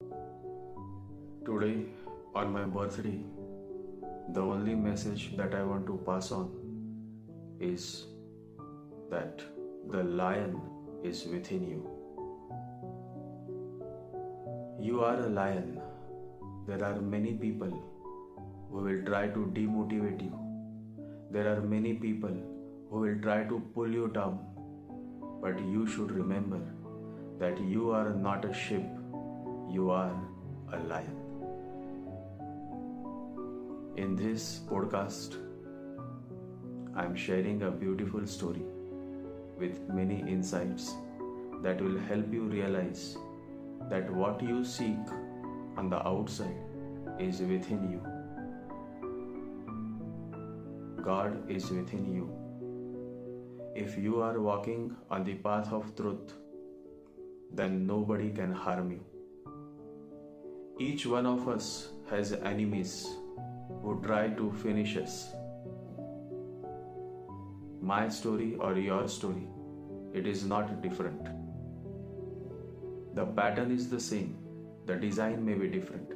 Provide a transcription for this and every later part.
Today, on my birthday, the only message that I want to pass on is that the lion is within you. You are a lion. There are many people who will try to demotivate you. There are many people who will try to pull you down. But you should remember that you are not a sheep, you are a lion. In this podcast, I am sharing a beautiful story with many insights that will help you realize that what you seek on the outside is within you. God is within you. If you are walking on the path of truth, then nobody can harm you. Each one of us has enemies who try to finish us. My story or your story, it is not different. The pattern is the same, the design may be different.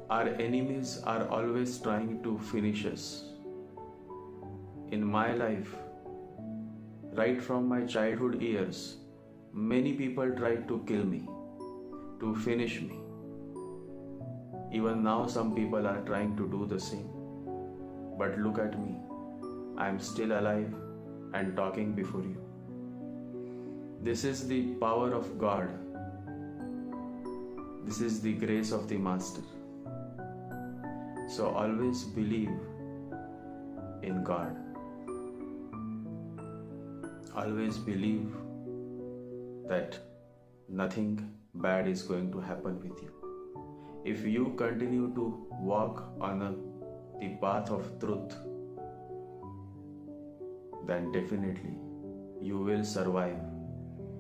Our enemies are always trying to finish us. In my life, right from my childhood years, many people tried to kill me, to finish me. Even now some people are trying to do the same. But look at me, I am still alive and talking before you. This is the power of God. This is the grace of the Master. So always believe in God. Always believe that nothing bad is going to happen with you. If you continue to walk on the path of truth, then definitely you will survive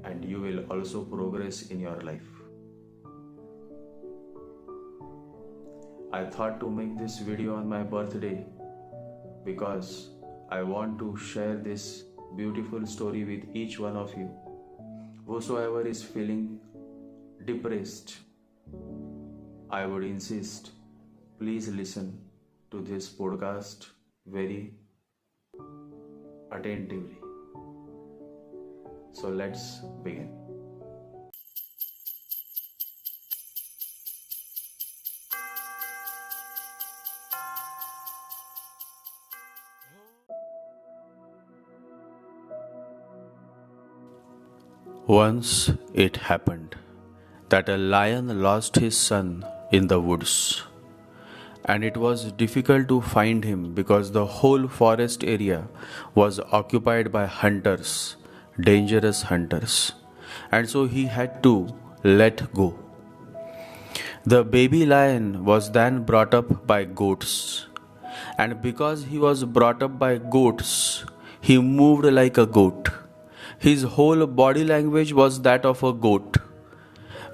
and you will also progress in your life. I thought to make this video on my birthday because I want to share this beautiful story with each one of you. Whosoever is feeling depressed, I would insist, please listen to this podcast very attentively. So let's begin. Once it happened that a lion lost his son in the woods, and it was difficult to find him because the whole forest area was occupied by hunters, dangerous hunters, and so he had to let go. The baby lion was then brought up by goats, and because he was brought up by goats, he moved like a goat. His whole body language was that of a goat.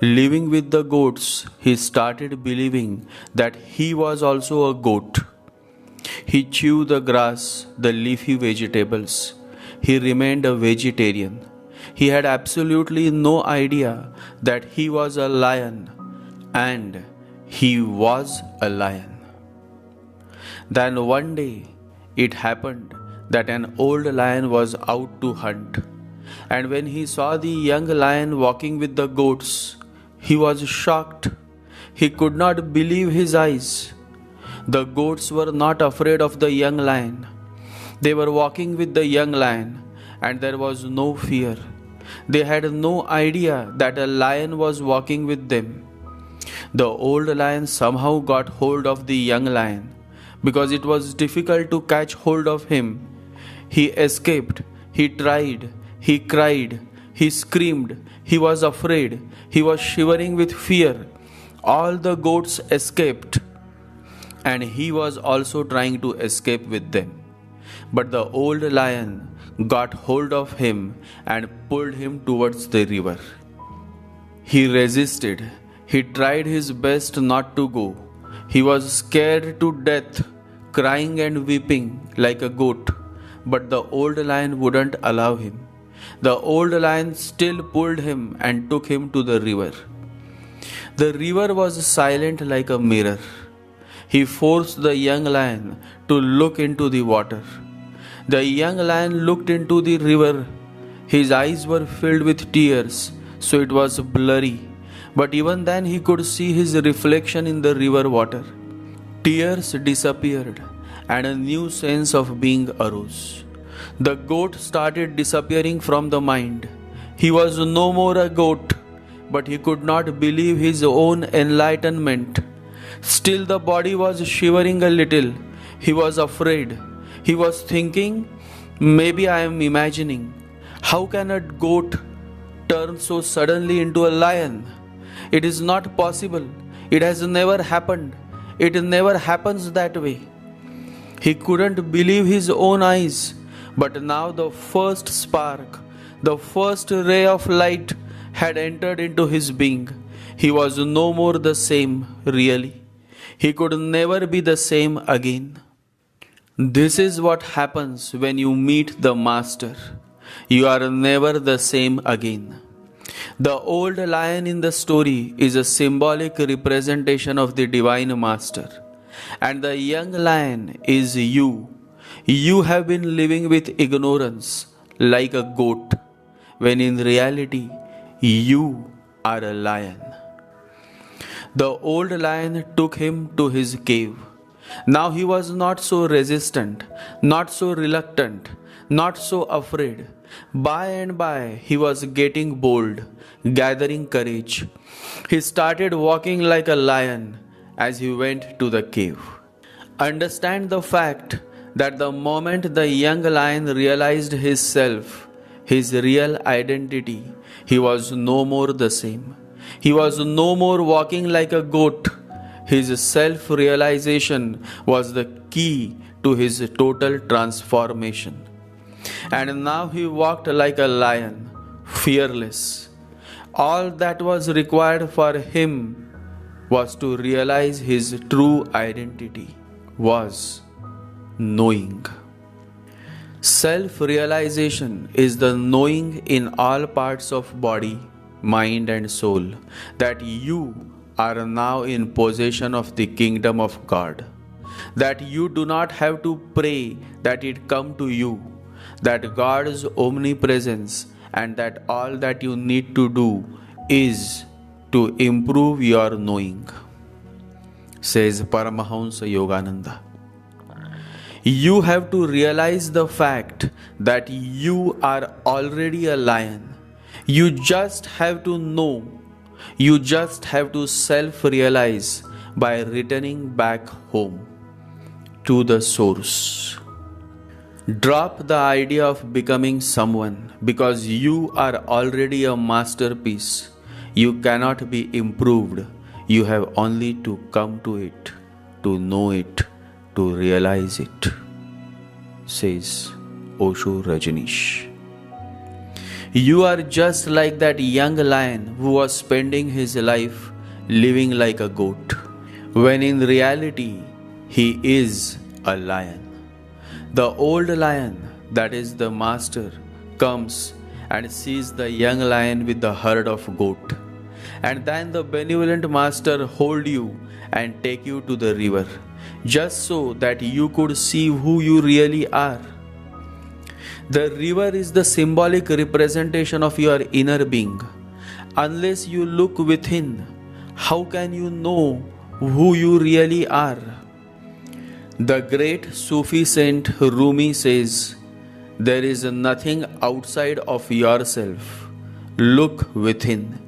Living with the goats, he started believing that he was also a goat. He chewed the grass, the leafy vegetables. He remained a vegetarian. He had absolutely no idea that he was a lion, and he was a lion. Then one day, it happened that an old lion was out to hunt. And when he saw the young lion walking with the goats, he was shocked. He could not believe his eyes. The goats were not afraid of the young lion. They were walking with the young lion, and there was no fear. They had no idea that a lion was walking with them. The old lion somehow got hold of the young lion. Because it was difficult to catch hold of him, he escaped. He tried. He cried, he screamed, he was afraid, he was shivering with fear. All the goats escaped, and he was also trying to escape with them. But the old lion got hold of him and pulled him towards the river. He resisted. He tried his best not to go. He was scared to death, crying and weeping like a goat. But the old lion wouldn't allow him. The old lion still pulled him and took him to the river. The river was silent like a mirror. He forced the young lion to look into the water. The young lion looked into the river. His eyes were filled with tears, so it was blurry, but even then he could see his reflection in the river water. Tears disappeared, and a new sense of being arose. The goat started disappearing from the mind. He was no more a goat, but he could not believe his own enlightenment. Still, the body was shivering a little. He was afraid. He was thinking, maybe I am imagining. How can a goat turn so suddenly into a lion? It is not possible. It has never happened. It never happens that way. He couldn't believe his own eyes. But now the first spark, the first ray of light had entered into his being. He was no more the same, really. He could never be the same again. This is what happens when you meet the Master. You are never the same again. The old lion in the story is a symbolic representation of the Divine Master. And the young lion is you. You have been living with ignorance like a goat, when in reality, you are a lion. The old lion took him to his cave. Now he was not so resistant, not so reluctant, not so afraid. By and by, he was getting bold, gathering courage. He started walking like a lion as he went to the cave. Understand the fact that the moment the young lion realized his self, his real identity, he was no more the same. He was no more walking like a goat. His self-realization was the key to his total transformation. And now he walked like a lion, fearless. All that was required for him was to realize his true identity was knowing. Self-realization is the knowing in all parts of body, mind and soul that you are now in possession of the kingdom of God. That you do not have to pray that it come to you. That God's omnipresence and that all that you need to do is to improve your knowing, says Paramahamsa Yogananda. You have to realize the fact that you are already a lion. You just have to know. You just have to self-realize by returning back home to the source. Drop the idea of becoming someone because you are already a masterpiece. You cannot be improved. You have only to come to it, to know it, to realize it, says Osho Rajneesh. You are just like that young lion who was spending his life living like a goat, when in reality he is a lion. The old lion, that is the master, comes and sees the young lion with the herd of goat. And then the benevolent master hold you and take you to the river, just so that you could see who you really are. The river is the symbolic representation of your inner being. Unless you look within, how can you know who you really are? The great Sufi saint Rumi says, there is nothing outside of yourself. Look within.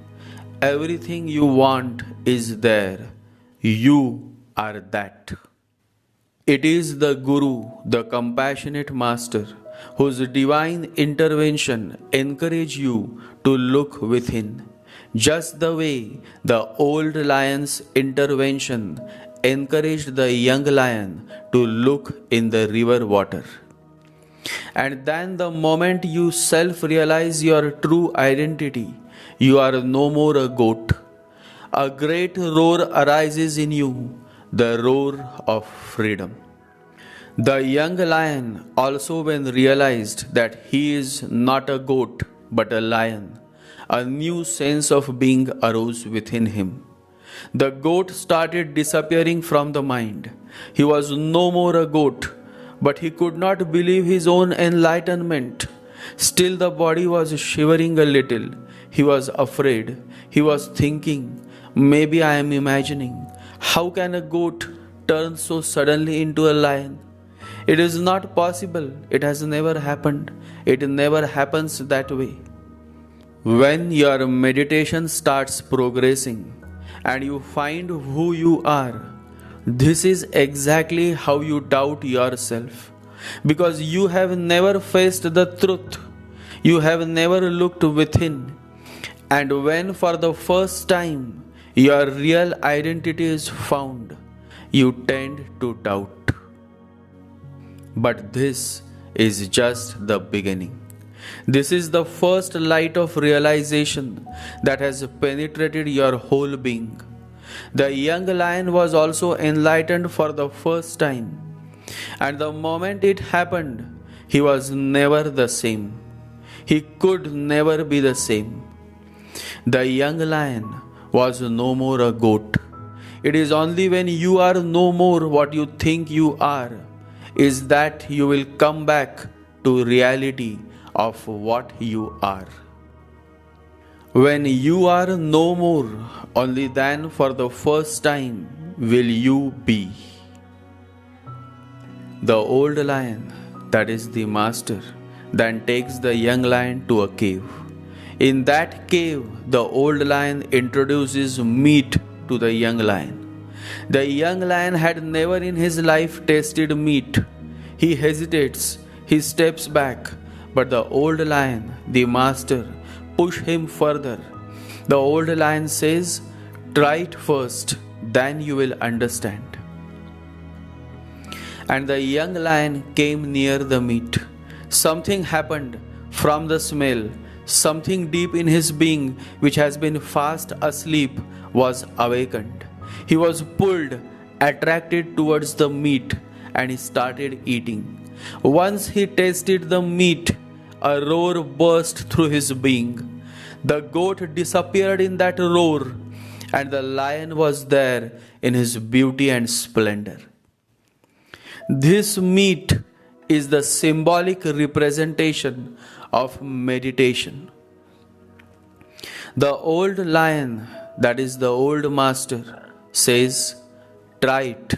Everything you want is there. You are that. It is the Guru, the compassionate master, whose divine intervention encourages you to look within, just the way the old lion's intervention encouraged the young lion to look in the river water. And then the moment you self-realize your true identity, you are no more a goat. A great roar arises in you, the roar of freedom. The young lion also, when realized that he is not a goat but a lion, a new sense of being arose within him. The goat started disappearing from the mind. He was no more a goat, but he could not believe his own enlightenment. Still, the body was shivering a little. He was afraid. He was thinking, maybe I am imagining. How can a goat turn so suddenly into a lion? It is not possible. It has never happened. It never happens that way. When your meditation starts progressing and you find who you are, this is exactly how you doubt yourself. Because you have never faced the truth. You have never looked within. And when for the first time your real identity is found, you tend to doubt. But this is just the beginning. This is the first light of realization that has penetrated your whole being. The young lion was also enlightened for the first time, and the moment it happened, he was never the same. He could never be the same. The young lion was no more a goat. It is only when you are no more what you think you are is that you will come back to reality of what you are. When you are no more, only then for the first time will you be. The old lion, that is the master, then takes the young lion to a cave. In that cave, the old lion introduces meat to the young lion. The young lion had never in his life tasted meat. He hesitates, he steps back, but the old lion, the master, pushes him further. The old lion says, "Try it first, then you will understand." And the young lion came near the meat. Something happened from the smell. Something deep in his being, which has been fast asleep, was awakened. He was pulled, attracted towards the meat, and he started eating. Once he tasted the meat, a roar burst through his being. The goat disappeared in that roar, and the lion was there in his beauty and splendor. This meat is the symbolic representation of meditation. The old lion, that is the old master, says, "Try it."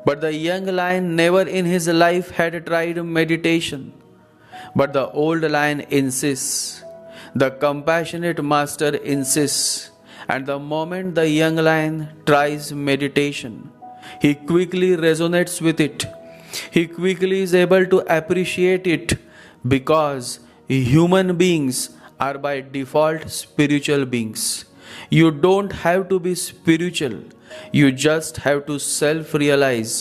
But the young lion never in his life had tried meditation. But the old lion insists. The compassionate master insists. And the moment the young lion tries meditation, he quickly resonates with it. He quickly is able to appreciate it, because human beings are by default spiritual beings. You don't have to be spiritual. You just have to self-realize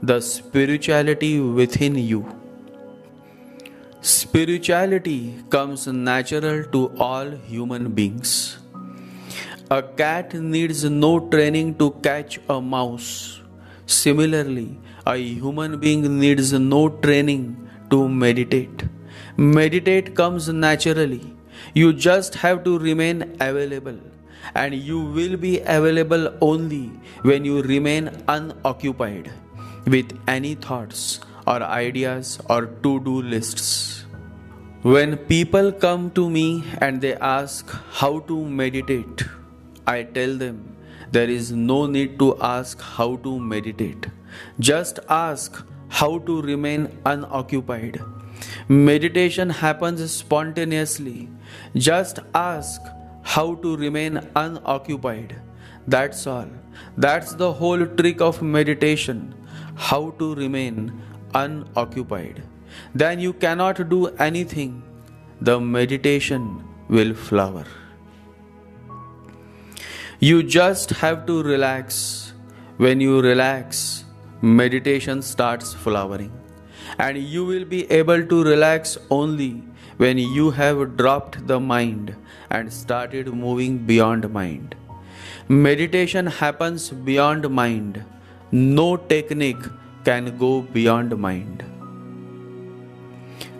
the spirituality within you. Spirituality comes natural to all human beings. A cat needs no training to catch a mouse. Similarly, a human being needs no training to meditate. Meditate comes naturally. You just have to remain available. And you will be available only when you remain unoccupied with any thoughts or ideas or to-do lists. When people come to me and they ask how to meditate, I tell them there is no need to ask how to meditate. Just ask how to remain unoccupied. Meditation happens spontaneously. Just ask how to remain unoccupied. That's all. That's the whole trick of meditation. How to remain unoccupied. Then you cannot do anything. The meditation will flower. You just have to relax. When you relax, meditation starts flowering. And you will be able to relax only when you have dropped the mind and started moving beyond mind. Meditation happens beyond mind. No technique can go beyond mind.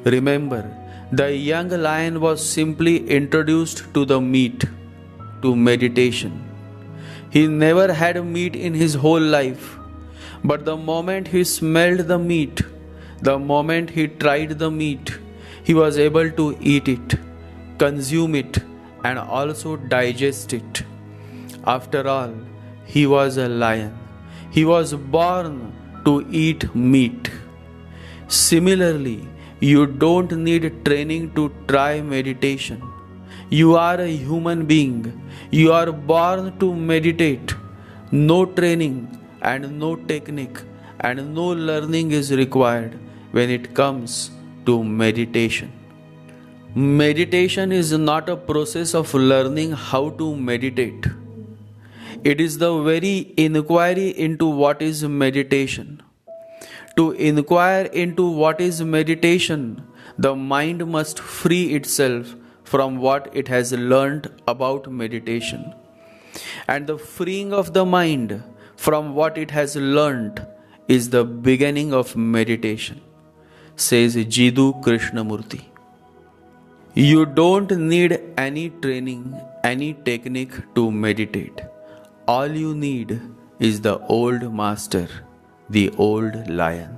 Remember, the young lion was simply introduced to the meat, to meditation. He never had meat in his whole life, but the moment he smelled the meat, the moment he tried the meat, he was able to eat it, consume it, and also digest it. After all, he was a lion. He was born to eat meat. Similarly, you don't need training to try meditation. You are a human being. You are born to meditate. No training and no technique and no learning is required when it comes to meditation. Meditation is not a process of learning how to meditate. It is the very inquiry into what is meditation. To inquire into what is meditation, the mind must free itself from what it has learned about meditation. And the freeing of the mind from what it has learned is the beginning of meditation, says Jiddu Krishnamurti. You don't need any training, any technique to meditate. All you need is the old master, the old lion.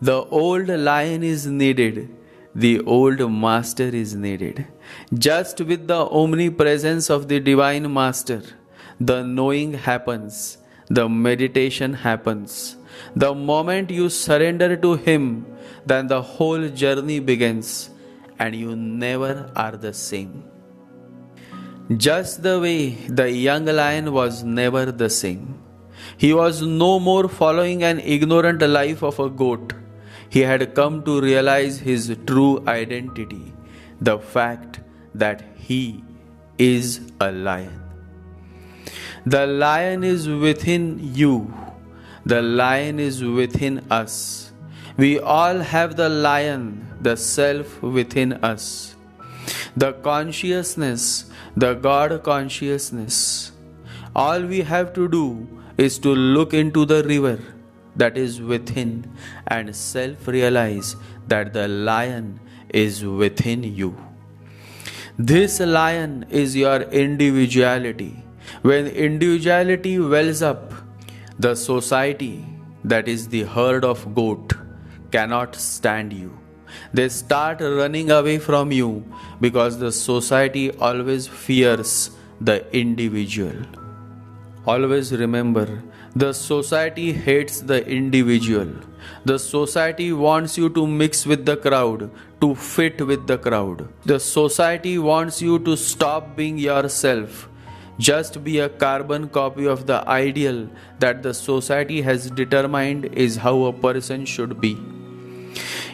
The old lion is needed, the old master is needed. Just with the omnipresence of the divine master, the knowing happens, the meditation happens. The moment you surrender to him, then the whole journey begins and you never are the same. Just the way the young lion was never the same. He was no more following an ignorant life of a goat. He had come to realize his true identity, the fact that he is a lion. The lion is within you. The lion is within us. We all have the lion, the self within us. The consciousness, the God consciousness. All we have to do is to look into the river that is within and self-realize that the lion is within you. This lion is your individuality. When individuality wells up, the society, that is the herd of goat, cannot stand you. They start running away from you because the society always fears the individual. Always remember, the society hates the individual. The society wants you to mix with the crowd, to fit with the crowd. The society wants you to stop being yourself. Just be a carbon copy of the ideal that the society has determined is how a person should be.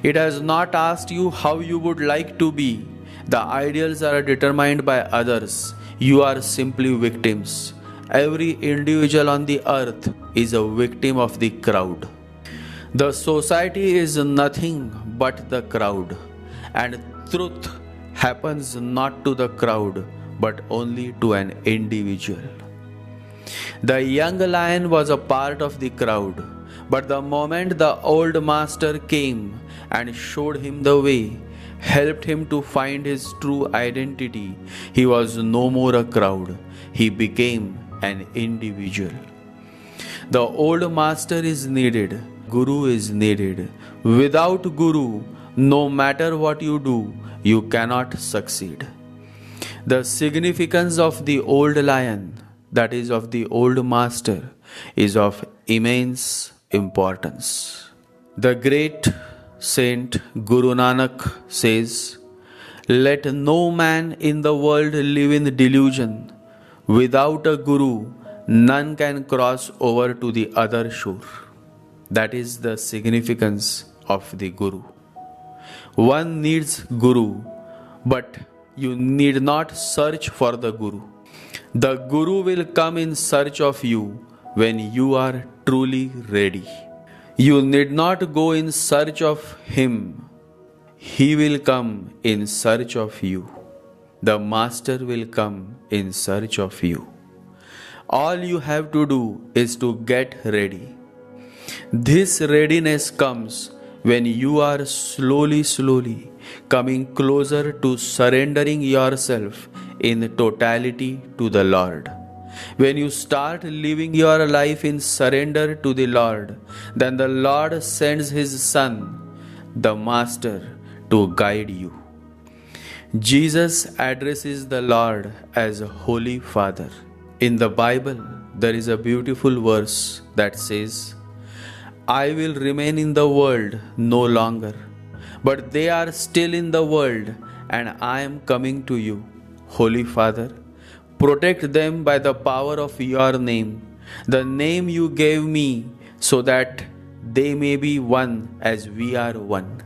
It has not asked you how you would like to be. The ideals are determined by others. You are simply victims. Every individual on the earth is a victim of the crowd. The society is nothing but the crowd, and truth happens not to the crowd but only to an individual. The young lion was a part of the crowd, but the moment the old master came and showed him the way, helped him to find his true identity, he was no more a crowd. He became an individual. The old master is needed. Guru is needed. Without Guru, no matter what you do, you cannot succeed. The significance of the old lion, that is of the old master, is of immense importance. The great Saint Guru Nanak says, "Let no man in the world live in delusion. Without a Guru, none can cross over to the other shore." That is the significance of the Guru. One needs Guru, but you need not search for the Guru. The Guru will come in search of you when you are truly ready. You need not go in search of him. He will come in search of you. The Master will come in search of you. All you have to do is to get ready. This readiness comes when you are slowly coming closer to surrendering yourself in totality to the Lord. When you start living your life in surrender to the Lord, then the Lord sends His Son, the Master, to guide you. Jesus addresses the Lord as Holy Father. In the Bible, there is a beautiful verse that says, I will remain in the world no longer, but they are still in the world, and I am coming to you. Holy Father, protect them by the power of your name, the name you gave me, so that they may be one as we are one.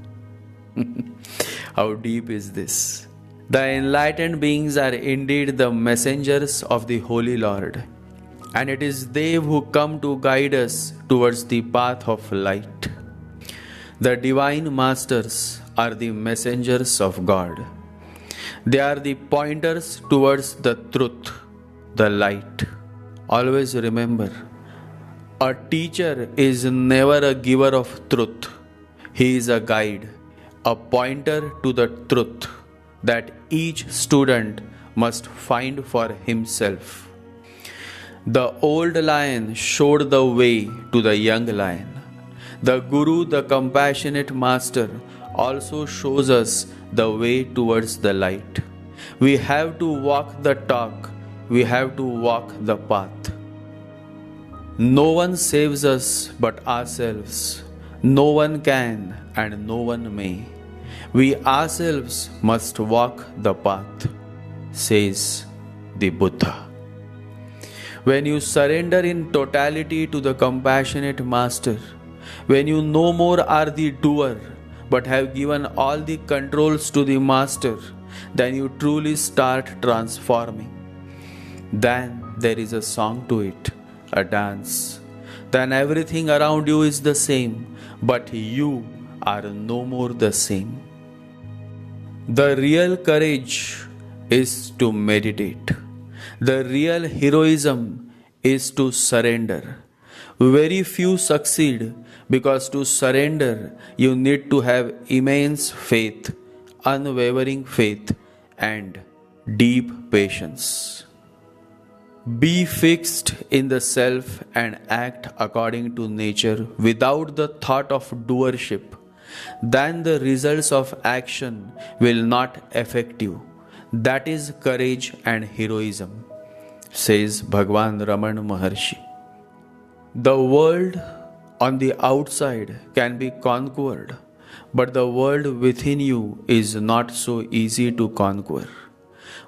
How deep is this? The enlightened beings are indeed the messengers of the Holy Lord, and it is they who come to guide us towards the path of light. The divine masters are the messengers of God. They are the pointers towards the truth, the light. Always remember, a teacher is never a giver of truth. He is a guide, a pointer to the truth that each student must find for himself. The old lion showed the way to the young lion. The Guru, the compassionate master, also shows us the way towards the light. We have to walk the talk. We have to walk the path. No one saves us but ourselves. No one can and no one may. We ourselves must walk the path, says the Buddha. When you surrender in totality to the compassionate master, when you no more are the doer but have given all the controls to the master, then you truly start transforming. Then there is a song to it, a dance. Then everything around you is the same, but you are no more the same. The real courage is to meditate. The real heroism is to surrender. Very few succeed because to surrender you need to have immense faith, unwavering faith, and deep patience. Be fixed in the self and act according to nature without the thought of doership. Then the results of action will not affect you. That is courage and heroism, says Bhagwan Raman Maharshi. The world on the outside can be conquered, but the world within you is not so easy to conquer.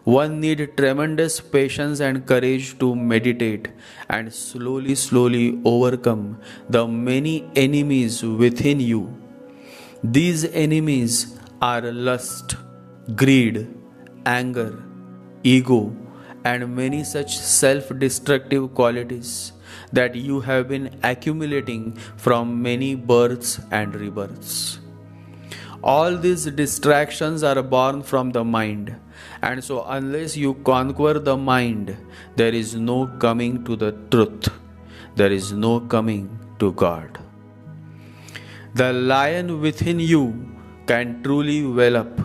One needs tremendous patience and courage to meditate and slowly overcome the many enemies within you. These enemies are lust, greed, anger, ego, and many such self-destructive qualities that you have been accumulating from many births and rebirths. All these distractions are born from the mind, and so unless you conquer the mind, there is no coming to the truth. There is no coming to God. The lion within you can truly well up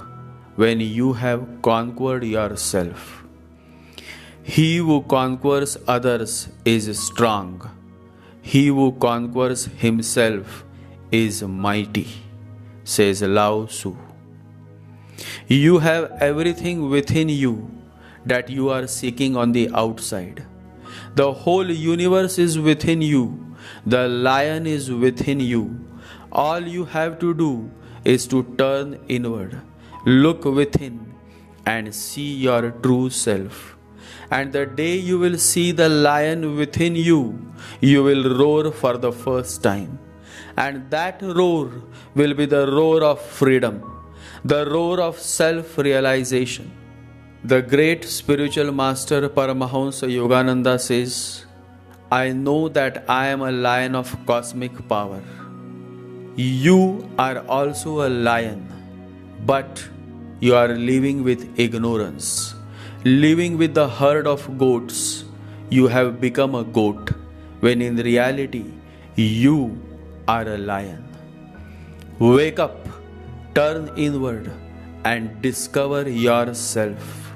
when you have conquered yourself. He who conquers others is strong. He who conquers himself is mighty, says Lao Tzu. You have everything within you that you are seeking on the outside. The whole universe is within you. The lion is within you. All you have to do is to turn inward, look within, and see your true self. And the day you will see the lion within you, you will roar for the first time. And that roar will be the roar of freedom, the roar of self-realization. The great spiritual master Paramahansa Yogananda says, I know that I am a lion of cosmic power. You are also a lion, but you are living with ignorance. Living with the herd of goats, you have become a goat, when in reality, you are a lion. Wake up, turn inward, and discover yourself.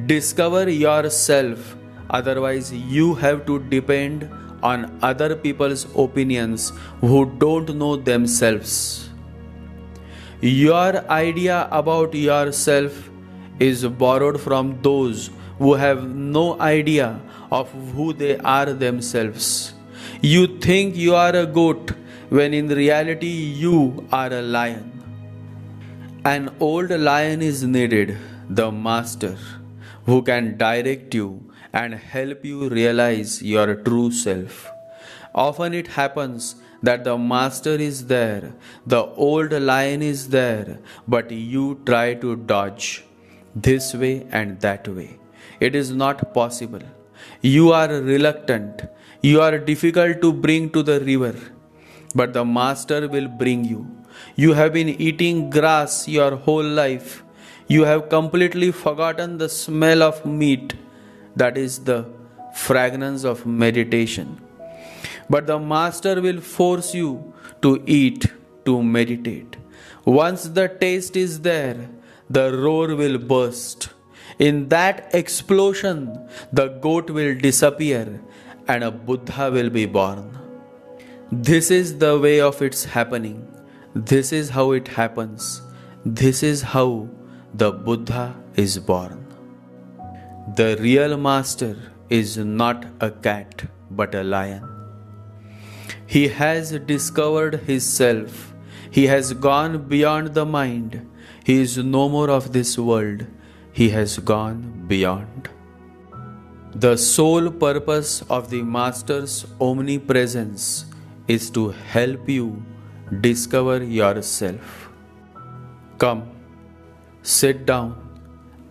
Discover yourself, otherwise, you have to depend on other people's opinions who don't know themselves. Your idea about yourself is borrowed from those who have no idea of who they are themselves. You think you are a goat when in reality you are a lion. An old lion is needed, the master, who can direct you and help you realize your true self. Often it happens that the master is there, the old lion is there, but you try to dodge this way and that way. It is not possible. You are reluctant. You are difficult to bring to the river, but the master will bring you. You have been eating grass your whole life. You have completely forgotten the smell of meat, that is the fragrance of meditation. But the master will force you to eat, to meditate. Once the taste is there, the roar will burst. In that explosion, the goat will disappear and a Buddha will be born. This is the way of its happening. This is how it happens. This is how the Buddha is born. The real master is not a cat but a lion. He has discovered his self. He has gone beyond the mind. He is no more of this world. He has gone beyond. The sole purpose of the Master's omnipresence is to help you discover yourself. Come, sit down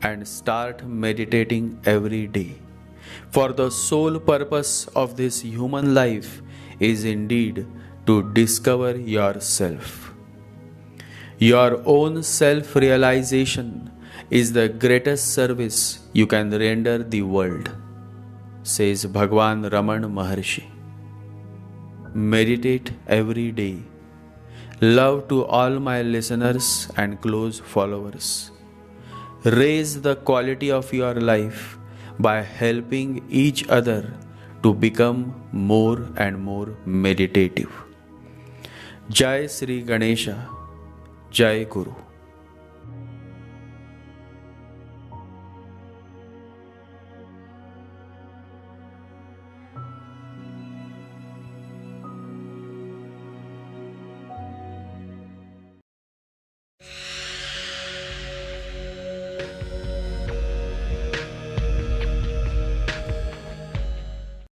and start meditating every day. For the sole purpose of this human life is indeed to discover yourself. Your own self-realization is the greatest service you can render the world, says Bhagwan Raman Maharshi. Meditate every day. Love to all my listeners and close followers. Raise the quality of your life by helping each other to become more and more meditative. Jai Sri Ganesha, Jai Guru.